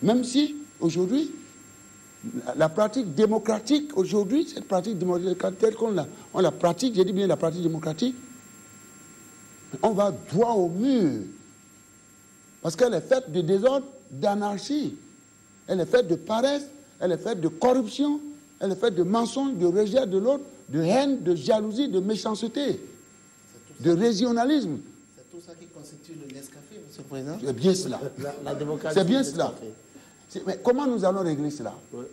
Même si, aujourd'hui, la pratique démocratique, aujourd'hui, cette pratique démocratique, telle qu'on la pratique, j'ai dit bien la pratique démocratique, on va droit au mur. Parce qu'elle est faite de désordre, d'anarchie. Elle est faite de paresse, elle est faite de corruption, elle est faite de mensonges, de rejet de l'autre, de haine, de jalousie, de méchanceté, de régionalisme. C'est tout ça qui constitue le Nescafé, M. le Président. C'est bien cela. La démocratie. C'est bien cela. Mais comment nous allons régler cela? Oui.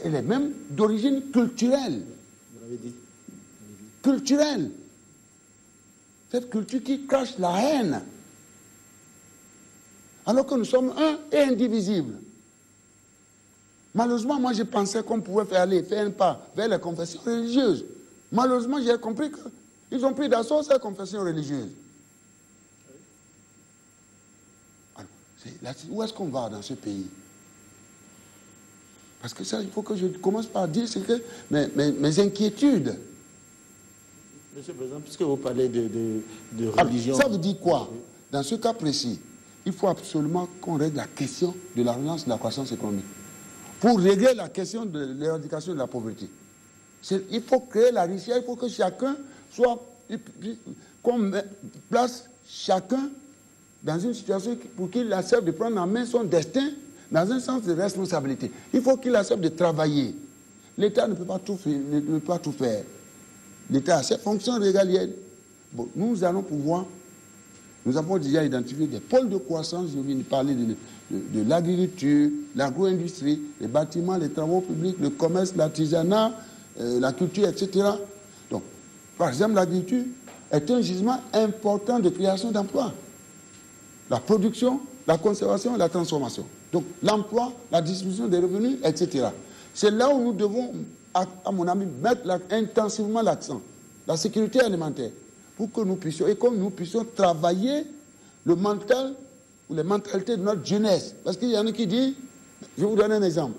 Elle est même d'origine culturelle. Vous l'avez dit. Culturelle. Cette culture qui cache la haine. Alors que nous sommes un et indivisibles. Malheureusement, moi, je pensais qu'on pouvait faire un pas vers les confessions religieuses. Malheureusement, j'ai compris qu'ils ont pris d'assaut ces confessions religieuses. Alors, où est-ce qu'on va dans ce pays? Parce que ça, il faut que je commence par dire c'est que mes inquiétudes. Monsieur le Président, puisque vous parlez de religion... Alors, ça veut dire quoi? Dans ce cas précis, il faut absolument qu'on règle la question de la relance de la croissance économique. Pour régler la question de l'éradication de la pauvreté. Il faut créer la richesse, il faut que chacun soit... qu'on place chacun dans une situation pour qu'il accepte de prendre en main son destin dans un sens de responsabilité. Il faut qu'il accepte de travailler. L'État ne peut pas tout faire. L'État a ses fonctions régaliennes. Bon, nous allons pouvoir... Nous avons déjà identifié des pôles de croissance. Je viens de parler de l'agriculture, l'agro-industrie, les bâtiments, les travaux publics, le commerce, l'artisanat, la culture, etc. Donc, par exemple, l'agriculture est un gisement important de création d'emplois. La production, la conservation, la transformation. Donc, l'emploi, la distribution des revenus, etc. C'est là où nous devons, à mon avis, mettre intensivement l'accent. La sécurité alimentaire. Pour que nous puissions, et comme nous puissions travailler le mental ou les mentalités de notre jeunesse. Parce qu'il y en a qui disent, je vais vous donner un exemple.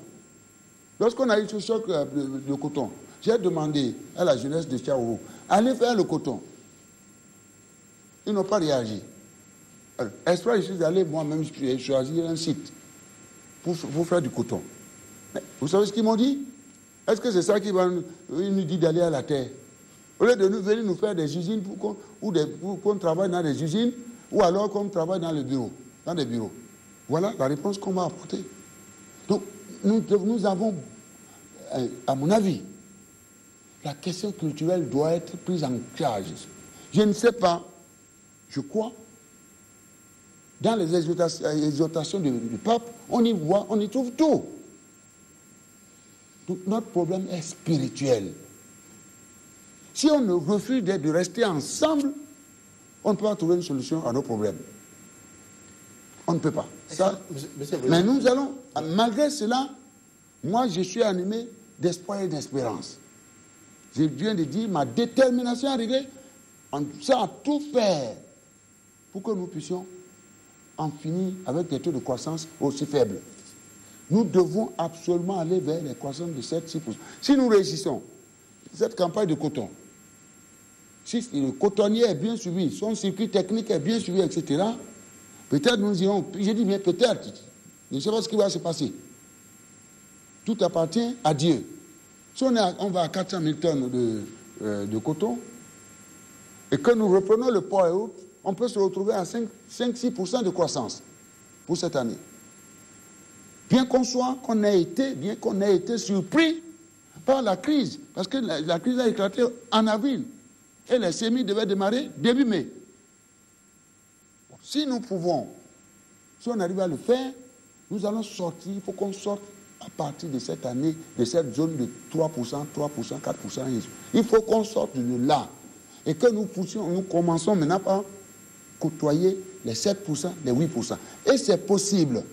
Lorsqu'on a eu ce choc de coton, j'ai demandé à la jeunesse de Tchaourou, allez faire le coton. Ils n'ont pas réagi. Alors, je suis allé moi-même choisir un site pour faire du coton. Mais vous savez ce qu'ils m'ont dit? Est-ce que c'est ça qui va nous dire d'aller à la terre? Au lieu de venir nous faire des usines pour qu'on travaille dans des usines, ou alors qu'on travaille dans des bureaux. Voilà la réponse qu'on va apporter. Donc, nous avons, à mon avis, la question culturelle doit être prise en charge. Je ne sais pas, je crois, dans les exhortations du pape, on y voit, on y trouve tout. Donc, notre problème est spirituel. Si on ne refuse de rester ensemble, on ne peut pas trouver une solution à nos problèmes. On ne peut pas. Ça, mais nous allons, malgré cela, moi je suis animé d'espoir et d'espérance. Je viens de dire ma détermination à régler, ça à tout faire pour que nous puissions en finir avec des taux de croissance aussi faibles. Nous devons absolument aller vers les croissances de 7-6%. Si nous réussissons cette campagne de coton, si le cotonnier est bien suivi, son circuit technique est bien suivi, etc., peut-être nous irons, je dis bien peut-être, je ne sais pas ce qui va se passer. Tout appartient à Dieu. Si on va à 400 000 tonnes de coton, et que nous reprenons le port et autres, on peut se retrouver à 5-6% de croissance pour cette année. Bien qu'on ait été surpris par la crise, parce que la crise a éclaté en avril, et les semis devaient démarrer début mai. Si nous pouvons, si on arrive à le faire, nous allons sortir, il faut qu'on sorte à partir de cette année, de cette zone de 3%, 4%. Il faut qu'on sorte de là. Et que nous commençons maintenant par côtoyer les 7%, les 8%. Et c'est possible.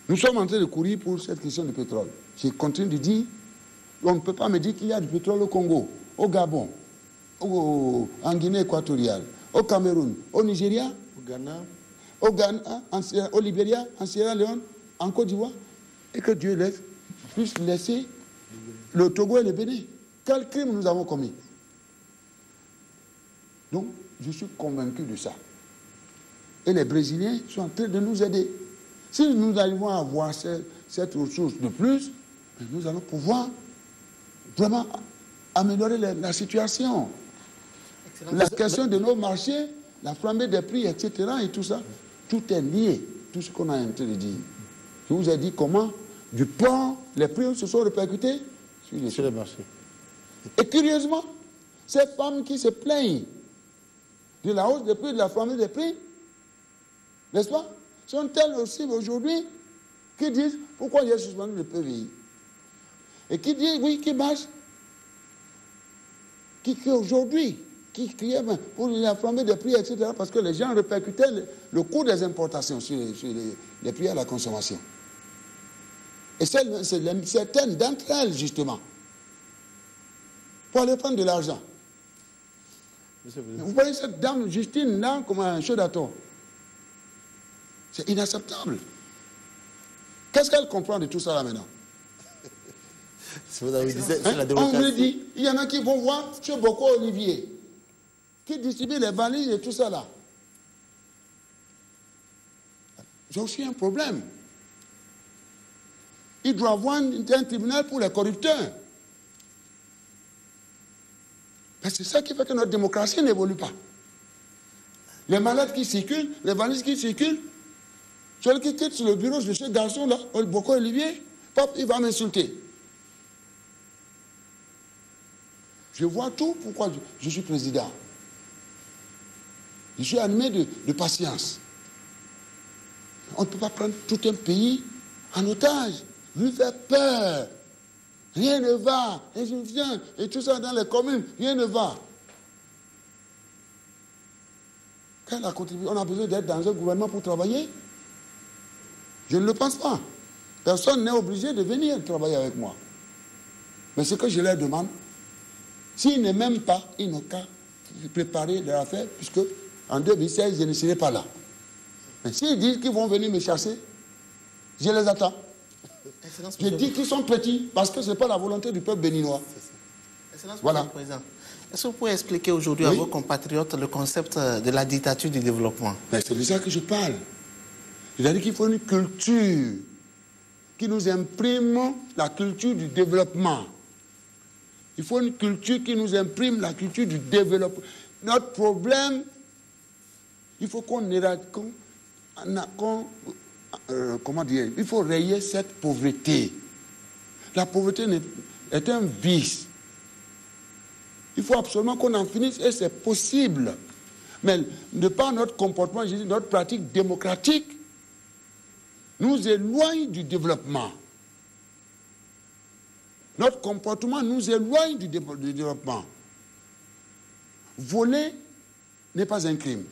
Nous sommes en train de courir pour cette question du pétrole. Je continue de dire, on ne peut pas me dire qu'il y a du pétrole au Congo, au Gabon, en Guinée équatoriale, au Cameroun, au Nigeria, au Ghana, au Libéria, en Sierra Leone, en Côte d'Ivoire, et que Dieu puisse laisser le Togo et le Bénin. Quel crime nous avons commis? Donc, je suis convaincu de ça. Et les Brésiliens sont en train de nous aider. Si nous arrivons à avoir cette ressource de plus, nous allons pouvoir vraiment améliorer la situation. Excellent. La question de nos marchés, la flambée des prix, etc. et tout ça, tout est lié. Tout ce qu'on a en train de dire. Je vous ai dit comment, du port, les prix se sont répercutés sur les marchés. Et curieusement, ces femmes qui se plaignent de la hausse des prix, de la flambée des prix, n'est-ce pas, sont-elles aussi aujourd'hui qui disent pourquoi j'ai suspendu le PVI. Et qui disent, oui, qui marchent, qui aujourd'hui, qui criaient pour la flambée des prix, etc., parce que les gens répercutaient le coût des importations sur les prix à la consommation. Et c'est certaines d'entre elles, justement, pour aller prendre de l'argent. Vous voyez cette dame Justine là comme un chou d'atome. C'est inacceptable. Qu'est-ce qu'elle comprend de tout ça là maintenant? On vous dit, il y en a qui vont voir chez Boko Olivier, qui distribue les valises et tout ça là. J'ai aussi un problème. Il doit avoir un tribunal pour les corrupteurs. C'est ça qui fait que notre démocratie n'évolue pas. Les malades qui circulent, les valises qui circulent, celui qui quitte sur le bureau de ce garçon-là, Boko Olivier, pop, il va m'insulter. Je vois tout pourquoi je suis président. Je suis animé de patience. On ne peut pas prendre tout un pays en otage, lui faire peur. Rien ne va, insuffisant, et tout ça dans les communes, rien ne va. Quand on a besoin d'être dans un gouvernement pour travailler, je ne le pense pas. Personne n'est obligé de venir travailler avec moi. Mais ce que je leur demande, s'ils ne m'aiment pas, ils n'ont qu'à préparer leur affaire, puisque en 2016, je ne serai pas là. Mais s'ils disent qu'ils vont venir me chasser, je les attends. Je dis qu'ils sont petits parce que ce n'est pas la volonté du peuple béninois. Excellence, voilà. Président. Est-ce que vous pouvez expliquer aujourd'hui à vos compatriotes le concept de la dictature du développement? C'est de ça que je parle. C'est-à-dire qu'il faut une culture qui nous imprime la culture du développement. Il faut une culture qui nous imprime la culture du développement. Notre problème, il faut qu'on comment dire, il faut rayer cette pauvreté. La pauvreté est un vice. Il faut absolument qu'on en finisse et c'est possible. Mais de par notre comportement, je dis, notre pratique démocratique, nous éloigne du développement. Notre comportement nous éloigne du développement. Voler n'est pas un crime.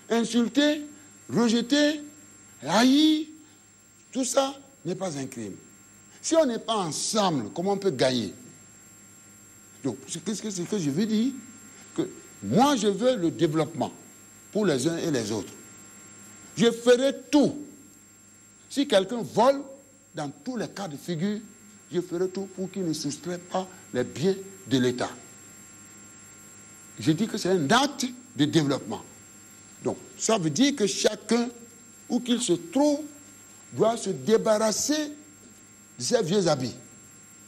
Insulter, rejeter, haïr, tout ça n'est pas un crime. Si on n'est pas ensemble, comment on peut gagner? Donc, qu'est-ce que je veux dire? Que moi, je veux le développement pour les uns et les autres. Je ferai tout. Si quelqu'un vole, dans tous les cas de figure, je ferai tout pour qu'il ne soustrait pas les biens de l'État. Je dis que c'est un acte de développement. Donc, ça veut dire que chacun, où qu'il se trouve, doit se débarrasser de ses vieux habits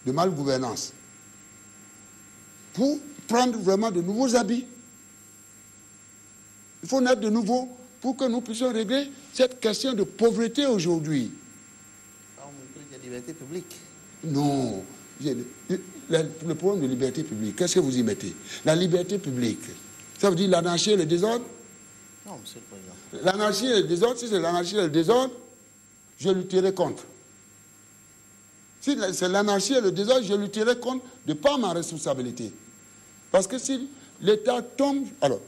de malgouvernance pour prendre vraiment de nouveaux habits. Il faut naître de nouveau pour que nous puissions régler cette question de pauvreté aujourd'hui. La liberté publique. Non. Le problème de liberté publique, qu'est-ce que vous y mettez? La liberté publique, ça veut dire l'anarchie et le désordre? Non, monsieur le Président. L'anarchie et le désordre, si c'est l'anarchie et le désordre, je lutterai contre. Si c'est l'anarchie et le désordre, je lutterai contre de par ma responsabilité. Parce que si l'État tombe... Alors,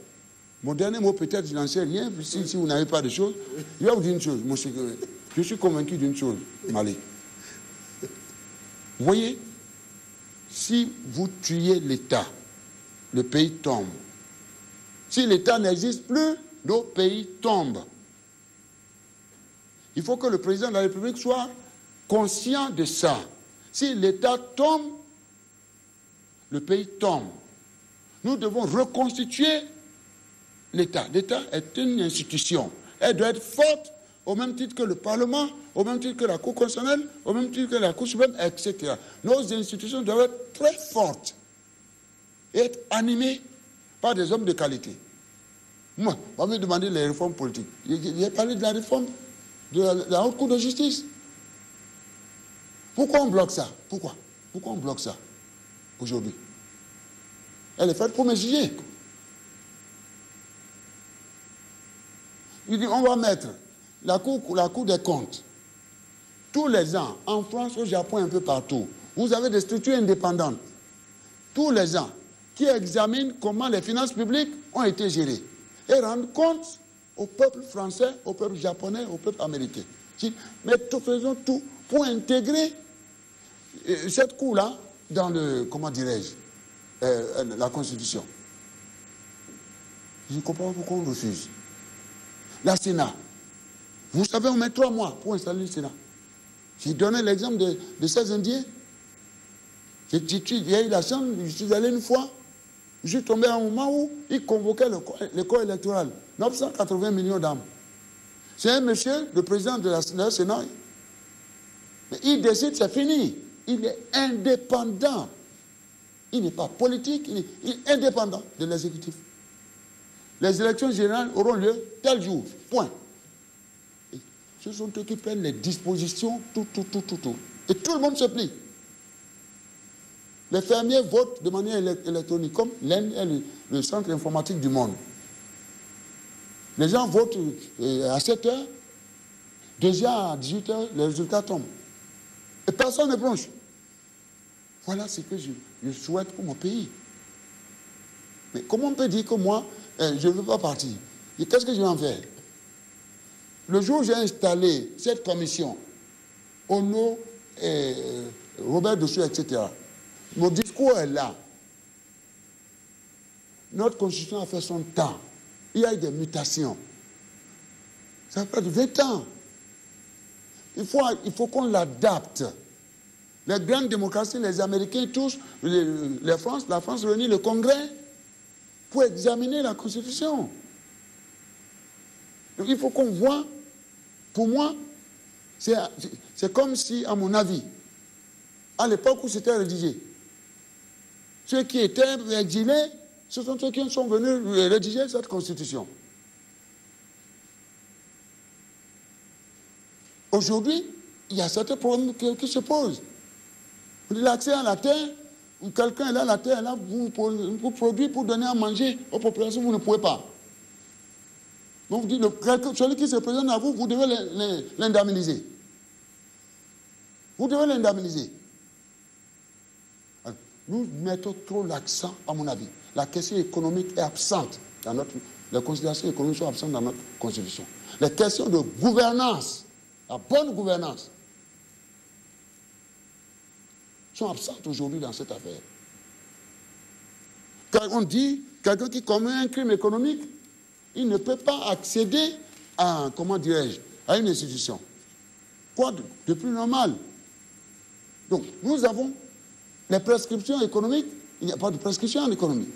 mon dernier mot, peut-être, je n'en sais rien, si vous n'avez pas de choses, je vais vous dire une chose. Moi, je suis convaincu d'une chose, Mali. Vous voyez, si vous tuez l'État, le pays tombe. Si l'État n'existe plus, nos pays tombent. Il faut que le président de la République soit conscient de ça. Si l'État tombe, le pays tombe. Nous devons reconstituer l'État. L'État est une institution. Elle doit être forte au même titre que le Parlement, au même titre que la Cour constitutionnelle, au même titre que la Cour suprême, etc. Nos institutions doivent être très fortes et être animées par des hommes de qualité. Moi, on va me demander les réformes politiques. J'ai parlé de la réforme de la Haute Cour de justice. Pourquoi on bloque ça? Pourquoi on bloque ça aujourd'hui? Elle est faite pour me juger. Il dit, on va mettre la cour des comptes. Tous les ans, en France, au Japon, un peu partout, vous avez des structures indépendantes. Tous les ans, qui examinent comment les finances publiques ont été gérées et rendent compte au peuple français, au peuple japonais, au peuple américain. Mais faisons tout pour intégrer cette cour-là dans le, comment dirais-je, la Constitution. Je ne comprends pas pourquoi on refuse. La Sénat. Vous savez, on met 3 mois pour installer le Sénat. J'ai donné l'exemple de ces Indiens. J'ai eu la chance, je suis allé une fois, je suis tombé à un moment où ils convoquaient le corps électoral. 980 millions d'âmes. C'est un monsieur, le président de la Sénat. Mais il décide, c'est fini. Il est indépendant. Il n'est pas politique, il est indépendant de l'exécutif. Les élections générales auront lieu tel jour, point. Et ce sont eux qui prennent les dispositions, tout. Et tout le monde se plie. Les fermiers votent de manière électronique, comme l'Inde est le centre informatique du monde. Les gens votent à 7 h, déjà à 18 h, les résultats tombent. Et personne ne bronche. Voilà ce que je souhaite pour mon pays. Mais comment on peut dire que moi, je ne veux pas partir? Et qu'est-ce que je vais en faire? Le jour où j'ai installé cette commission, Ono, Robert Dossou, etc., mon discours est là. Notre constitution a fait son temps. Il y a eu des mutations. Ça fait 20 ans. Il faut qu'on l'adapte. Les grandes démocraties, les Américains, tous, la France réunit le Congrès pour examiner la Constitution. Donc il faut qu'on voit, pour moi, c'est comme si, à mon avis, à l'époque où c'était rédigé, ceux qui étaient exilés, ce sont ceux qui sont venus rédiger cette Constitution. Aujourd'hui, il y a certains problèmes qui se posent. L'accès à la terre, quelqu'un est là, la terre est là, vous produisez pour donner à manger aux populations, vous ne pouvez pas. Donc vous dites, celui qui se présente à vous, vous devez l'indemniser. Vous devez l'indemniser. Nous mettons trop l'accent, à mon avis. La question économique est absente dans les considérations économiques sont absentes dans notre Constitution. Les questions de gouvernance, la bonne gouvernance, sont absentes aujourd'hui dans cette affaire. Quand on dit, quelqu'un qui commet un crime économique, il ne peut pas accéder à, comment dirais-je, à une institution. Quoi de plus normal? Donc, nous avons les prescriptions économiques, il n'y a pas de prescription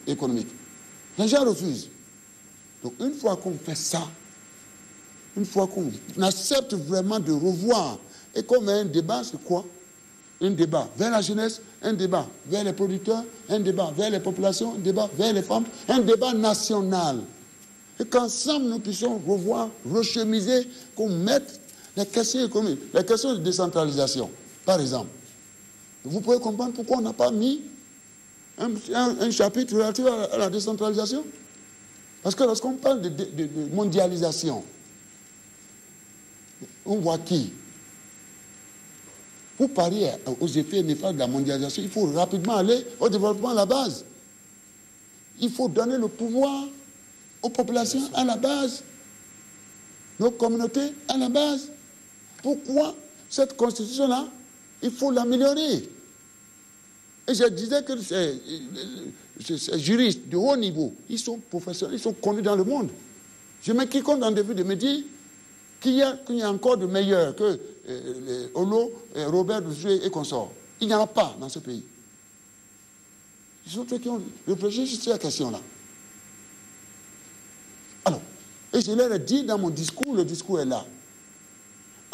économique. Les gens refusent. Donc, une fois qu'on fait ça, une fois qu'on accepte vraiment de revoir, et qu'on met un débat, c'est quoi? Un débat vers la jeunesse, un débat vers les producteurs, un débat vers les populations, un débat vers les femmes, un débat national. Et qu'ensemble, nous puissions revoir, rechemiser, qu'on mette les questions économiques, les questions de décentralisation, par exemple. Vous pouvez comprendre pourquoi on n'a pas mis un chapitre relatif à la décentralisation. Parce que lorsqu'on parle de mondialisation, on voit qui? Pour parier aux effets néfastes de la mondialisation, il faut rapidement aller au développement à la base. Il faut donner le pouvoir aux populations à la base, nos communautés à la base. Pourquoi cette constitution-là, il faut l'améliorer? Et je disais que ces juristes de haut niveau, ils sont professionnels, ils sont connus dans le monde. Je mets quiconque dans le début de me dire qu'il y a encore de meilleurs que Ono, Robert Dossou et consorts. Il n'y en a pas dans ce pays. Ce sont ceux qui ont réfléchi sur cette question-là. Alors, et je leur ai dit dans mon discours, le discours est là.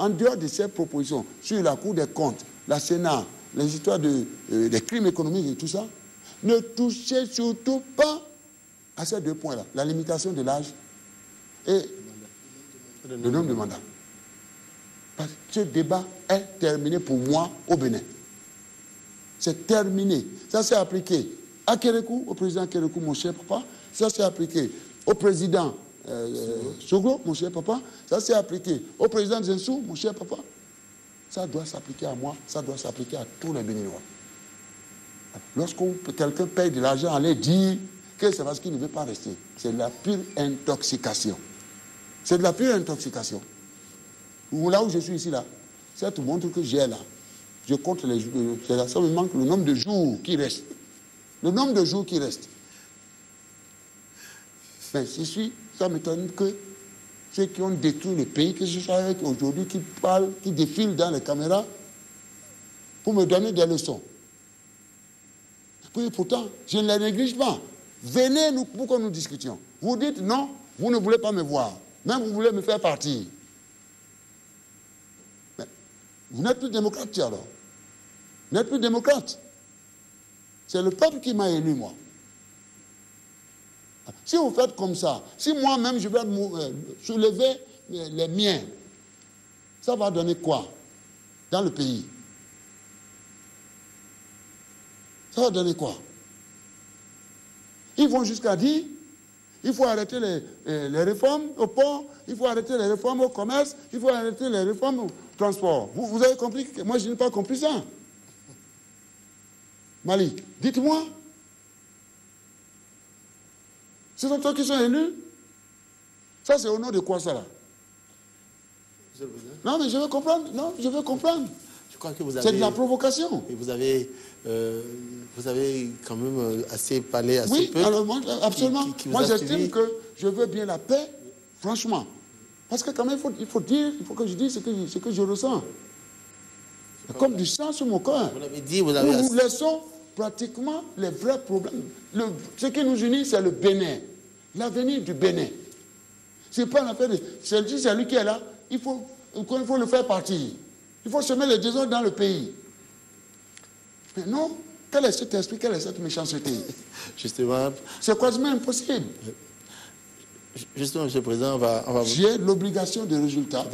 en dehors de ces propositions sur la Cour des comptes, la Sénat, les histoires des crimes économiques et tout ça, ne touchez surtout pas à ces deux points-là, la limitation de l'âge et le nombre de mandats. Parce que ce débat est terminé pour moi au Bénin. C'est terminé. Ça s'est appliqué à Kérékou, au président Kérékou, mon cher papa. Ça s'est appliqué au président Soglo, mon cher papa. Ça s'est appliqué au président Zensou, mon cher papa. Ça doit s'appliquer à moi, ça doit s'appliquer à tous les Béninois. Lorsque quelqu'un paye de l'argent, allez dire que c'est parce qu'il ne veut pas rester. C'est de la pure intoxication. C'est de la pure intoxication. Là où je suis ici, là, ça te montre que j'ai là. Je compte les jours. C'est là, ça me manque le nombre de jours qui restent. Le nombre de jours qui restent. Mais ça m'étonne que ceux qui ont détruit le pays, que ce soit aujourd'hui, qui parlent, qui défilent dans les caméras pour me donner des leçons. Puis pourtant, je ne les néglige pas. Venez pour que nous discutions. Vous dites non, vous ne voulez pas me voir. Même vous voulez me faire partir. Mais vous n'êtes plus démocrate, alors. Vous n'êtes plus démocrate. C'est le peuple qui m'a élu, moi. Si vous faites comme ça, si moi-même je vais soulever les miens, ça va donner quoi dans le pays? Ça va donner quoi? Ils vont jusqu'à dire il faut arrêter les réformes au port, il faut arrêter les réformes au commerce, il faut arrêter les réformes au transport. Vous avez compris? Moi, je n'ai pas compris ça. Mali, dites-moi. Ce sont eux qui sont élus. Ça, c'est au nom de quoi, ça, là? Non, mais je veux comprendre. Non, je veux comprendre. Je crois que vous avez... C'est de la provocation. Et vous avez quand même assez parlé assez oui, peu. Oui, alors moi, absolument. Moi, j'estime suivi. que je veux bien la paix, franchement. Parce que quand même, il faut dire, il faut que je dise ce que je ressens. Comme du sang sur mon cœur. Vous l'avez dit, vous avez... Nous laissons pratiquement les vrais problèmes. Ce qui nous unit, c'est le Bénin. L'avenir du Bénin. C'est pas l'affaire de... C'est lui qui est là, il faut le faire partir. Il faut semer les désordres dans le pays. Mais non, quel est cet esprit, quelle est cette méchanceté? Justement... C'est quasiment impossible. Justement, M. le Président, on va... J'ai l'obligation de résultat.